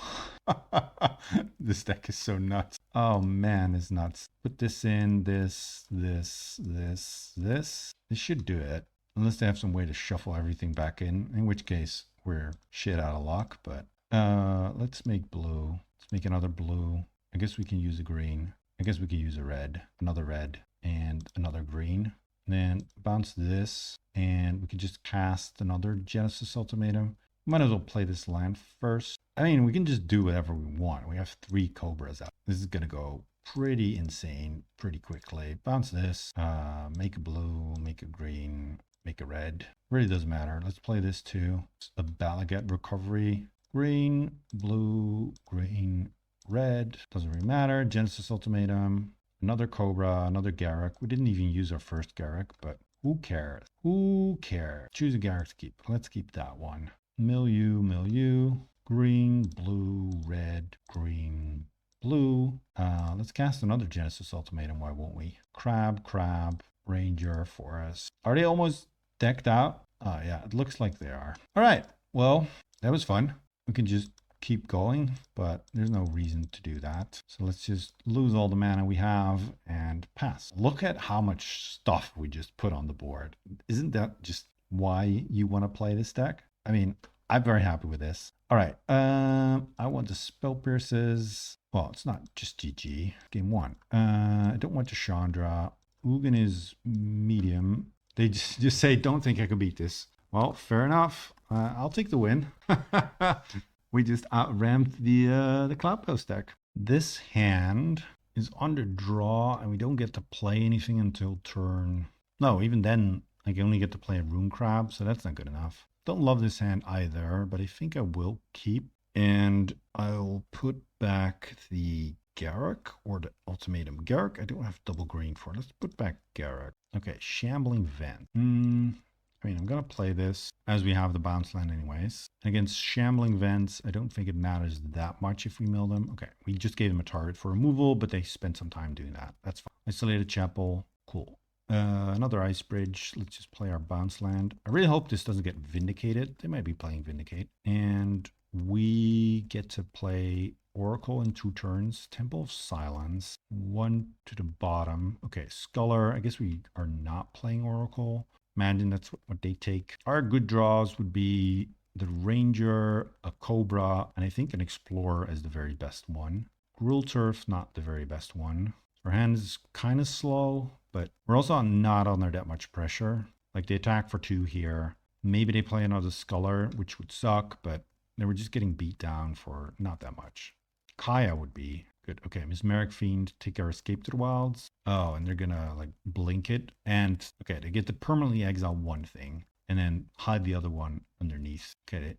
This deck is so nuts. Oh, man, it's nuts. Put this in, this. This should do it. Unless they have some way to shuffle everything back in which case we're shit out of luck. But let's make blue. Let's make another blue. I guess we can use a green. I guess we could use a red, another red, and another green. And then bounce this, and we can just cast another Genesis Ultimatum. Might as well play this land first. I mean, we can just do whatever we want. We have 3 Cobras out. This is going to go pretty insane pretty quickly. Bounce this, make a blue, make a green, make a red. Really doesn't matter. Let's play this too. It's a Balagat Recovery. Green, blue, green, red. Doesn't really matter. Genesis Ultimatum. Another Cobra, another Garruk. We didn't even use our first Garruk, but who cares? Who cares? Choose a Garruk to keep. Let's keep that one. Milieu, green, blue, red, green, blue. Let's cast another Genesis Ultimatum, why won't we? Crab, Ranger, Forest. Are they almost decked out? Oh yeah, it looks like they are. All right, well, that was fun. We can just keep going, but there's no reason to do that. So let's just lose all the mana we have and pass. Look at how much stuff we just put on the board. Isn't that just why you want to play this deck? I mean, I'm very happy with this. All right, I want the Spell Pierces. Well, it's not just GG. Game 1. I don't want the Chandra. Ugin is medium. They just say, don't think I can beat this. Well, fair enough. I'll take the win. We just out-ramped the Cloudpost deck. This hand is under draw, and we don't get to play anything until turn. No, even then, I can only get to play a Rune Crab, so that's not good enough. Don't love this hand either, but I think I will keep. And I'll put back the Garruk or the Ultimatum. Garruk, I don't have double green for. Let's put back Garruk. Okay, Shambling Vent. I mean, I'm going to play this as we have the bounce land anyways. Against Shambling Vents, I don't think it matters that much if we mill them. Okay, we just gave them a target for removal, but they spent some time doing that. That's fine. Isolated Chapel, cool. Another Ice Bridge. Let's just play our bounce land. I really hope this doesn't get Vindicated. They might be playing Vindicate. And we get to play Oracle in 2 turns. Temple of Silence. 1 to the bottom. Okay, Sculler. I guess we are not playing Oracle. Imagine that's what they take. Our good draws would be the Ranger, a Cobra, and I think an Explorer is the very best one. Gruul Turf, not the very best one. Our hand is kind of slow, but we're also not under that much pressure. Like they attack for 2 here. Maybe they play another Sculler, which would suck, but they were just getting beat down for not that much. Kaya would be good. Okay, Mesmeric Fiend, take our Escape to the Wilds. Oh, and they're gonna like blink it. And okay, they get to permanently exile one thing and then hide the other one underneath. Okay,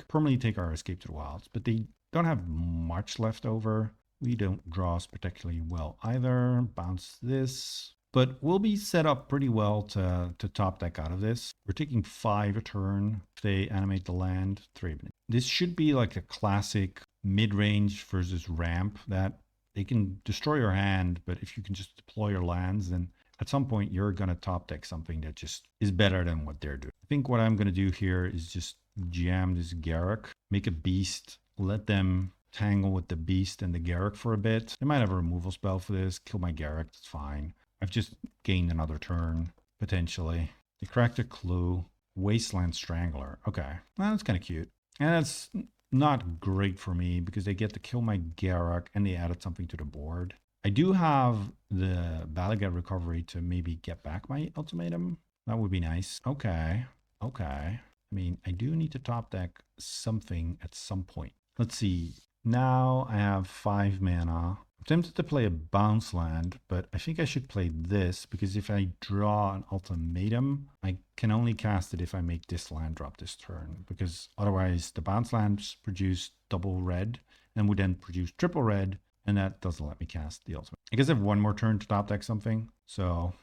permanently take our Escape to the Wilds, but they don't have much left over. We don't draw us particularly well either. Bounce this. But we'll be set up pretty well to top deck out of this. We're taking 5 a turn. If they animate the land, 3 minutes. This should be like a classic mid-range versus ramp that they can destroy your hand, but if you can just deploy your lands, then at some point you're going to top deck something that just is better than what they're doing. I think what I'm going to do here is just jam this Garruk, make a beast, let them tangle with the beast and the Garruk for a bit. They might have a removal spell for this, kill my Garruk, that's fine. I've just gained another turn, potentially. They cracked a clue. Wasteland Strangler. Okay, well, that's kind of cute. And that's not great for me because they get to kill my Garruk and they added something to the board. I do have the Balagat Recovery to maybe get back my Ultimatum. That would be nice. Okay. I mean, I do need to top deck something at some point. Let's see. Now I have 5 mana. I'm tempted to play a bounce land, but I think I should play this because if I draw an Ultimatum, I can only cast it if I make this land drop this turn, because otherwise the bounce lands produce double red and would then produce triple red, and that doesn't let me cast the ultimate. I guess I have 1 more turn to top deck something, so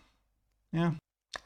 yeah,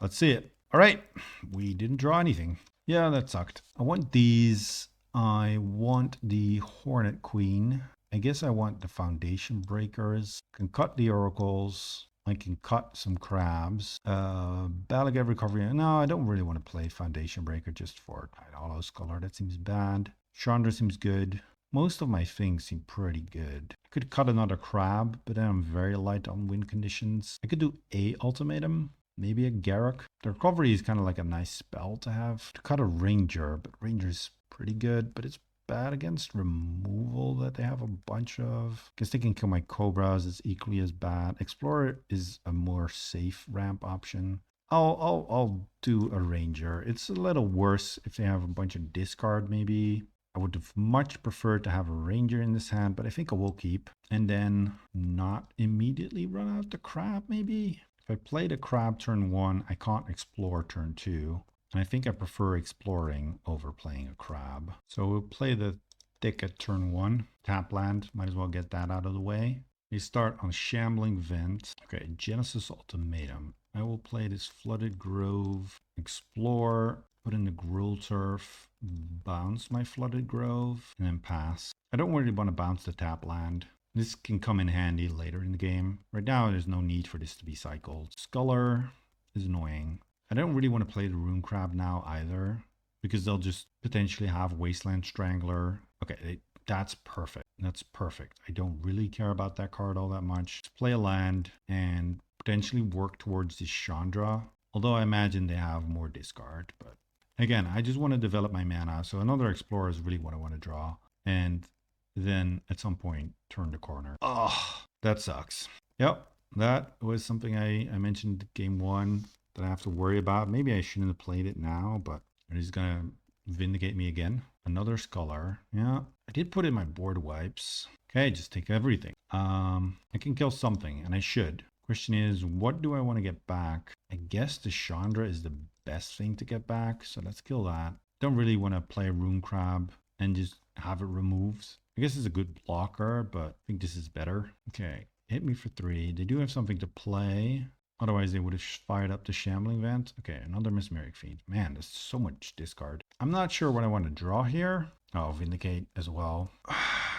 let's see it. All right, we didn't draw anything. Yeah, that sucked. I want these. I want the Hornet Queen. I guess I want the Foundation Breakers. Can cut the Oracles. I can cut some crabs. Balagad Recovery. No, I don't really want to play Foundation Breaker just for Tide Hollow Scholar. That seems bad. Chandra seems good. Most of my things seem pretty good. I could cut another crab, but then I'm very light on win conditions. I could do a ultimatum, maybe a Garruk. The recovery is kind of like a nice spell to have. To cut a ranger, but ranger's pretty good, but it's bad against removal that they have a bunch of. Guess they can kill my cobras. It's equally as bad. Explorer is a more safe ramp option. I'll do a ranger. It's a little worse if they have a bunch of discard maybe. I would have much preferred to have a ranger in this hand, but I think I will keep. And then not immediately run out the crab maybe. If I play the crab turn 1, I can't explore turn 2. And I think I prefer exploring over playing a crab. So we'll play the thicket turn 1. Tap land, might as well get that out of the way. We start on Shambling Vent. Okay, Genesis Ultimatum. I will play this Flooded Grove, explore, put in the Gruel Turf, bounce my Flooded Grove, and then pass. I don't really want to bounce the tap land. This can come in handy later in the game. Right now, there's no need for this to be cycled. Sculler is annoying. I don't really want to play the Rune Crab now either, because they'll just potentially have Wasteland Strangler. Okay, that's perfect. That's perfect. I don't really care about that card all that much. Let's play a land and potentially work towards this Chandra, although I imagine they have more discard. But again, I just want to develop my mana, so another Explorer is really what I want to draw. And then at some point, turn the corner. Oh, that sucks. Yep, that was something I mentioned game 1. That I have to worry about. Maybe I shouldn't have played it now, but it is gonna vindicate me again. Another Scholar. Yeah, I did put in my board wipes. Okay, just take everything. I can kill something, and I should. Question is, what do I want to get back? I guess the Chandra is the best thing to get back, so let's kill that. Don't really want to play Rune Crab and just have it removed. I guess it's a good blocker, but I think this is better. Okay, hit me for 3. They do have something to play. Otherwise, they would have fired up the Shambling Vent. Okay, another Mesmeric Fiend. Man, there's so much discard. I'm not sure what I want to draw here. Oh, Vindicate as well.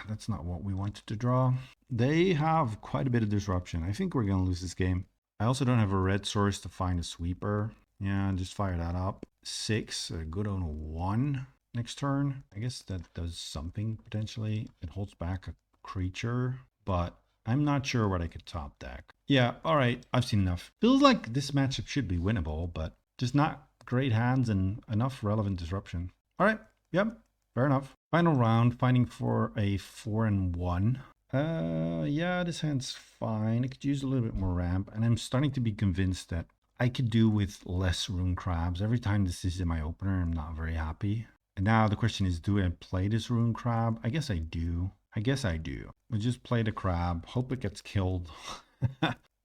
That's not what we wanted to draw. They have quite a bit of disruption. I think we're going to lose this game. I also don't have a red source to find a sweeper. Yeah, just fire that up. 6, a good on 1 next turn. I guess that does something potentially. It holds back a creature, but I'm not sure what I could top deck. Yeah, all right, I've seen enough. Feels like this matchup should be winnable, but just not great hands and enough relevant disruption. All right, yep, fair enough. Final round, fighting for a 4-1. Yeah, this hand's fine. I could use a little bit more ramp, and I'm starting to be convinced that I could do with less Rune Crabs. Every time this is in my opener, I'm not very happy. And now the question is, do I play this Rune Crab? I guess I do. We'll just play the crab, hope it gets killed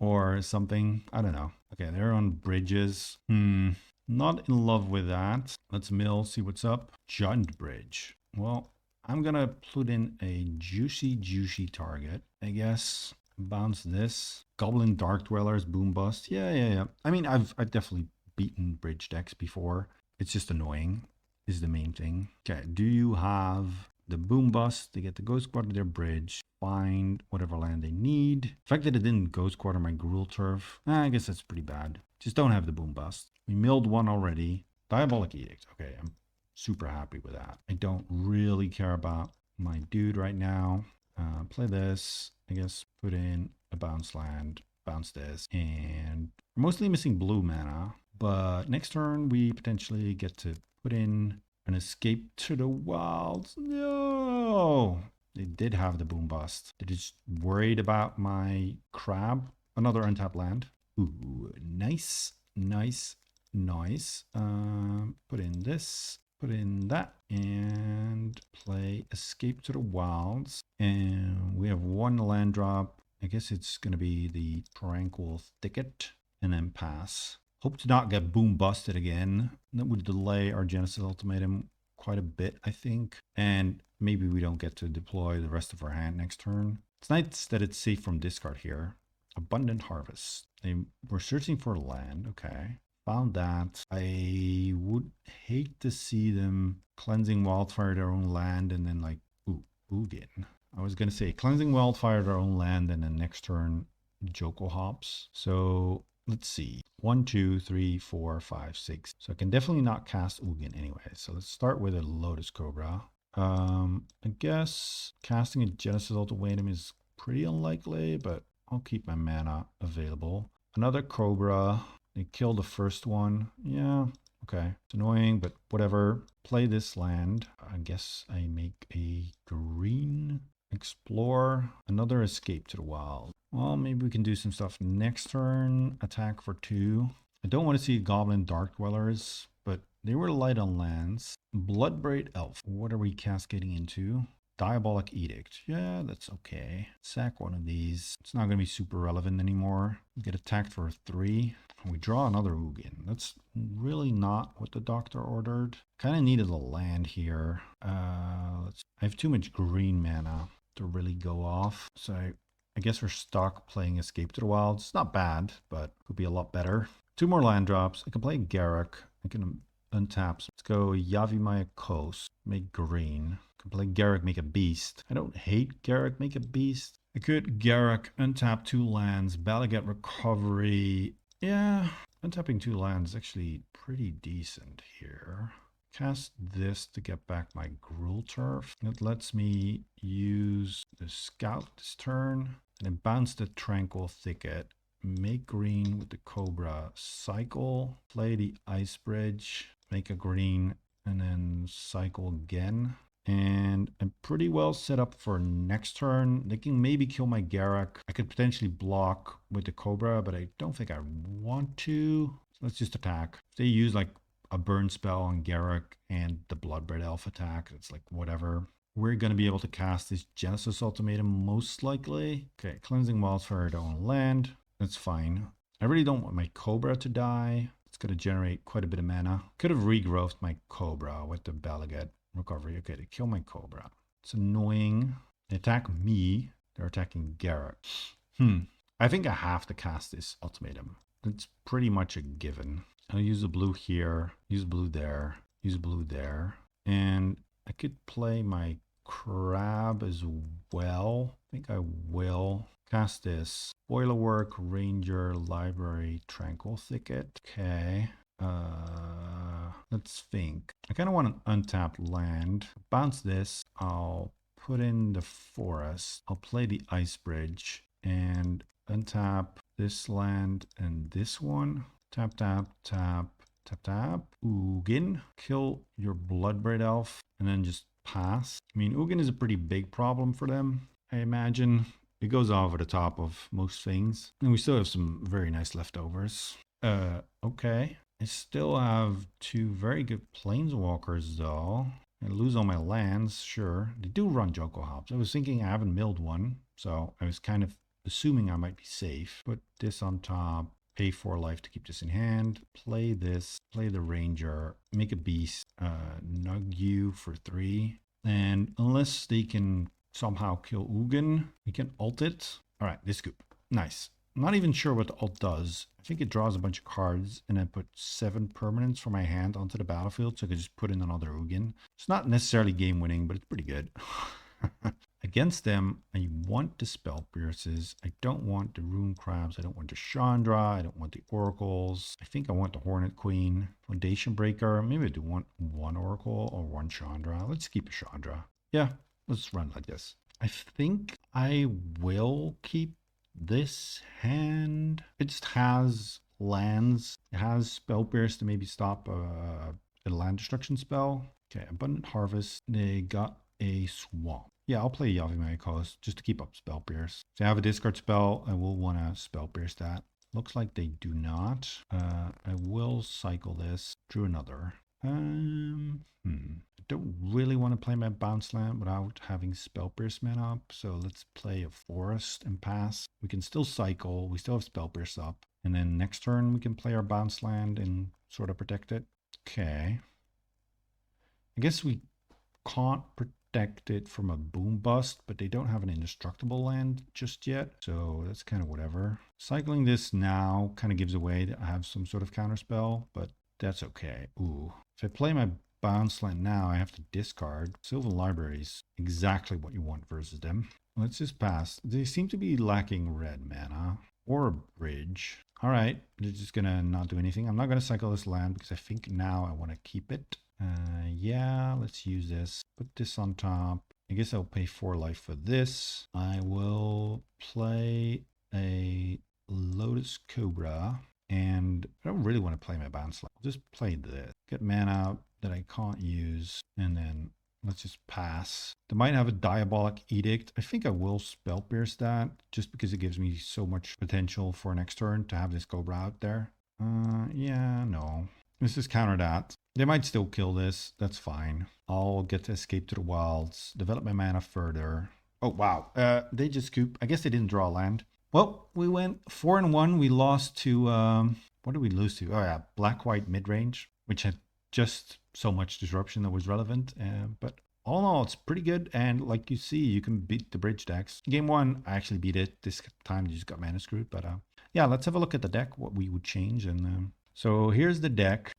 or something. I don't know. Okay, they're on bridges. Not in love with that. Let's mill, see what's up. Jund Bridge. Well, I'm gonna put in a juicy target, I guess. Bounce this. Goblin Dark Dwellers, Boom Bust. Yeah. I mean, I've definitely beaten bridge decks before. It's just annoying is the main thing. Okay, do you have the Boom Bust to get the Ghost Quarter their bridge, find whatever land they need? The fact that it didn't Ghost Quarter my Gruel Turf, I guess that's pretty bad. Just don't have the Boom Bust. We milled one already. Diabolic Edict. Okay, I'm super happy with that. I don't really care about my dude right now. Play this. I guess put in a bounce land, bounce this, and we're mostly missing blue mana. But next turn we potentially get to put in an Escape to the Wilds. No! They did have the Boom Bust. They're just worried about my crab. Another untapped land. Ooh, nice. Put in this. Put in that. And play Escape to the Wilds. And we have one land drop. I guess it's going to be the Tranquil Thicket. And then pass. Hope to not get boom busted again. That would delay our Genesis Ultimatum quite a bit, I think. And maybe we don't get to deploy the rest of our hand next turn. It's nice that it's safe from discard here. Abundant Harvest. They were searching for land. Okay. Found that. I would hate to see them cleansing Wildfire their own land and then like, Ugin. I was going to say cleansing Wildfire their own land and then next turn Jokulhaups. So let's see. 1, 2, 3, 4, 5, 6. So I can definitely not cast Ugin anyway. So let's start with a Lotus Cobra. I guess casting a Genesis Ultimatum is pretty unlikely, but I'll keep my mana available. Another Cobra. They kill the first one. Yeah, okay. It's annoying, but whatever. Play this land. I guess I make a green. Explore. Another Escape to the Wild. Well, maybe we can do some stuff next turn. Attack for 2. I don't want to see Goblin Dark Dwellers, but they were light on lands. Bloodbraid Elf. What are we cascading into? Diabolic Edict. Yeah, that's okay. Sack one of these. It's not going to be super relevant anymore. Get attacked for 3. We draw another Ugin. That's really not what the doctor ordered. Kind of needed a land here. I have too much green mana to really go off. So I guess we're stuck playing Escape to the Wilds. It's not bad, but could be a lot better. 2 more land drops. I can play Garruk. I can untap. Let's go Yavimaya Coast. Make green. I can play Garruk, make a beast. I don't hate Garruk, make a beast. I could Garruk, untap 2 lands, Balagat Recovery. Yeah, untapping 2 lands is actually pretty decent here. Cast this to get back my Gruul Turf. It lets me use the Scout this turn and then bounce the Tranquil Thicket. Make green with the Cobra. Cycle. Play the Ice Bridge. Make a green and then cycle again. And I'm pretty well set up for next turn. They can maybe kill my Garruk. I could potentially block with the Cobra, but I don't think I want to. So let's just attack. If they use like a burn spell on Garruk and the Bloodbraid Elf attack, it's like whatever. We're going to be able to cast this Genesis Ultimatum most likely. Okay, Cleansing Wildfire, I don't want to land. That's fine. I really don't want my Cobra to die. It's going to generate quite a bit of mana. Could have regrowthed my Cobra with the Balagat Recovery. Okay, they kill my Cobra. It's annoying. They attack me. They're attacking Garruk. I think I have to cast this Ultimatum. It's pretty much a given. I'll use a blue here, use blue there, use blue there. And I could play my Crab as well. I think I will. Cast this. Boilerwork, Ranger, Library, Tranquil Thicket. Okay. Let's think. I kind of want an untapped land. Bounce this. I'll put in the forest. I'll play the Ice Bridge and untap this land and this one. Tap, tap, tap, tap, tap. Ugin. Kill your Bloodbraid Elf and then just pass. I mean, Ugin is a pretty big problem for them, I imagine. It goes over the top of most things. And we still have some very nice leftovers. Okay. I still have 2 very good Planeswalkers, though. I lose all my lands, sure. They do run Jokulhaups. I was thinking I haven't milled one, so I was kind of assuming I might be safe. Put this on top. Pay 4 life to keep this in hand. Play this. Play the Ranger. Make a beast. Nug you for 3. And unless they can somehow kill Ugin, we can ult it. All right, this scoop. Nice. I'm not even sure what the ult does. I think it draws a bunch of cards and then put 7 permanents from my hand onto the battlefield, so I could just put in another Ugin. It's not necessarily game winning, but it's pretty good. Against them, I want the Spell Pierces. I don't want the Rune Crabs. I don't want the Chandra. I don't want the Oracles. I think I want the Hornet Queen. Foundation Breaker. Maybe I do want 1 Oracle or 1 Chandra. Let's keep a Chandra. Yeah, let's run like this. I think I will keep this hand. It just has lands. It has Spell Pierce to maybe stop a land destruction spell. Okay, Abundant Harvest. They got a Swamp. Yeah, I'll play Yavimaya Coast just to keep up Spell Pierce. If they have a discard spell, I will want to Spell Pierce that. Looks like they do not. I will cycle this. Drew another. I don't really want to play my bounce land without having Spell Pierce mana up, so let's play a forest and pass. We can still cycle, we still have Spell Pierce up, and then next turn we can play our bounce land and sort of protect it. Okay. I guess we can't protect it from a boom bust, but they don't have an indestructible land just yet, so that's kind of whatever. Cycling this now kind of gives away that I have some sort of counterspell, but that's okay. Ooh. If I play my bounce land now, I have to discard. Sylvan Library is exactly what you want versus them. Let's just pass. They seem to be lacking red mana or a bridge. All right, they're just gonna not do anything. I'm not gonna cycle this land because I think now I want to keep it. Yeah, let's use this. Put this on top. I guess I'll pay 4 life for this. I will play a Lotus Cobra. And I don't really want to play my bounce slot. I'll just play this. Get mana out that I can't use. And then let's just pass. They might have a Diabolic Edict. I think I will Spell Pierce that just because it gives me so much potential for next turn to have this Cobra out there. Yeah, no. Let's just counter that. They might still kill this. That's fine. I'll get to escape to the wilds. Develop my mana further. Oh, wow. They just scoop. I guess they didn't draw land. Well, we went 4-1. We lost to, what did we lose to? Oh, yeah, Black-White Midrange, which had just so much disruption that was relevant. But all in all, it's pretty good. And like you see, you can beat the bridge decks. Game 1, I actually beat it. This time, you just got mana screwed. But yeah, let's have a look at the deck, what we would change. And so here's the deck.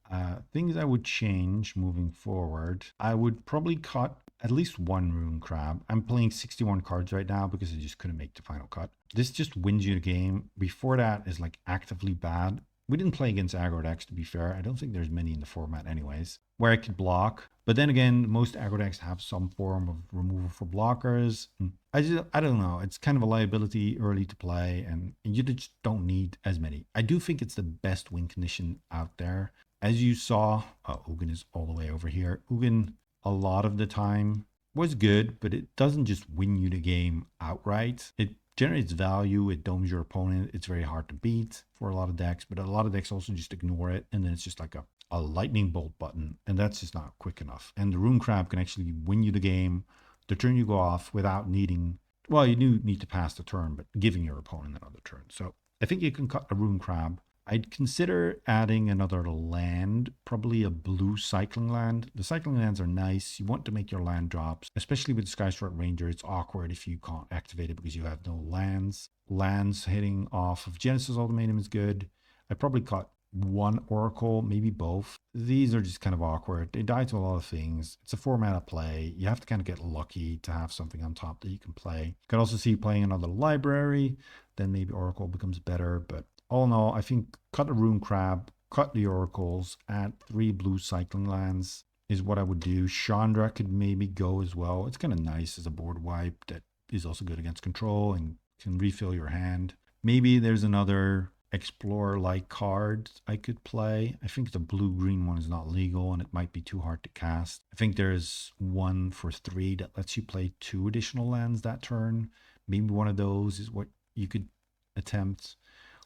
Things I would change moving forward. I would probably cut at least 1 Rune Crab. I'm playing 61 cards right now because I just couldn't make the final cut. This just wins you the game. Before that is like actively bad. We didn't play against aggro decks, to be fair. I don't think there's many in the format anyways, where I could block. But then again, most aggro decks have some form of removal for blockers. I don't know. It's kind of a liability early to play, and you just don't need as many. I do think it's the best win condition out there. As you saw, Ugin is all the way over here. Ugin, a lot of the time, was good, but it doesn't just win you the game outright. It generates value, it domes your opponent. It's very hard to beat for a lot of decks, but a lot of decks also just ignore it, and then it's just like a lightning bolt button, and that's just not quick enough. And the Rune Crab can actually win you the game the turn you go off without needing, well, you do need to pass the turn, but giving your opponent another turn. So I think you can cut a Rune Crab. I'd consider adding another land, probably a blue cycling land. The cycling lands are nice. You want to make your land drops, especially with Skystrut Ranger. It's awkward if you can't activate it because you have no lands. Lands hitting off of Genesis Ultimatum is good. I probably cut 1 Oracle, maybe both. These are just kind of awkward. They die to a lot of things. It's a 4-mana play. You have to kind of get lucky to have something on top that you can play. You can also see playing another library, then maybe Oracle becomes better, but all in all, I think cut a Rune Crab, cut the Oracles, add 3 blue cycling lands is what I would do. Chandra could maybe go as well. It's kind of nice as a board wipe that is also good against control and can refill your hand. Maybe there's another Explorer-like card I could play. I think the blue-green one is not legal and it might be too hard to cast. I think there's 1 for 3 that lets you play 2 additional lands that turn. Maybe one of those is what you could attempt.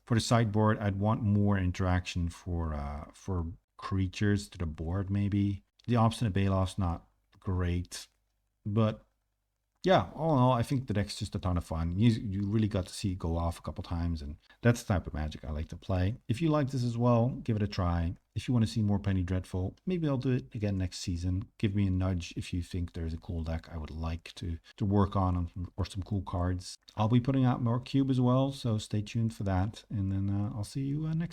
For the sideboard, I'd want more interaction for creatures to the board, maybe. The Obstinate Baloff's not great, but yeah, all in all, I think the deck's just a ton of fun. You really got to see it go off a couple times, and that's the type of Magic I like to play. If you like this as well, give it a try. If you want to see more Penny Dreadful, maybe I'll do it again next season. Give me a nudge if you think there's a cool deck I would like to work on or some cool cards. I'll be putting out more Cube as well, so stay tuned for that, and then I'll see you next time.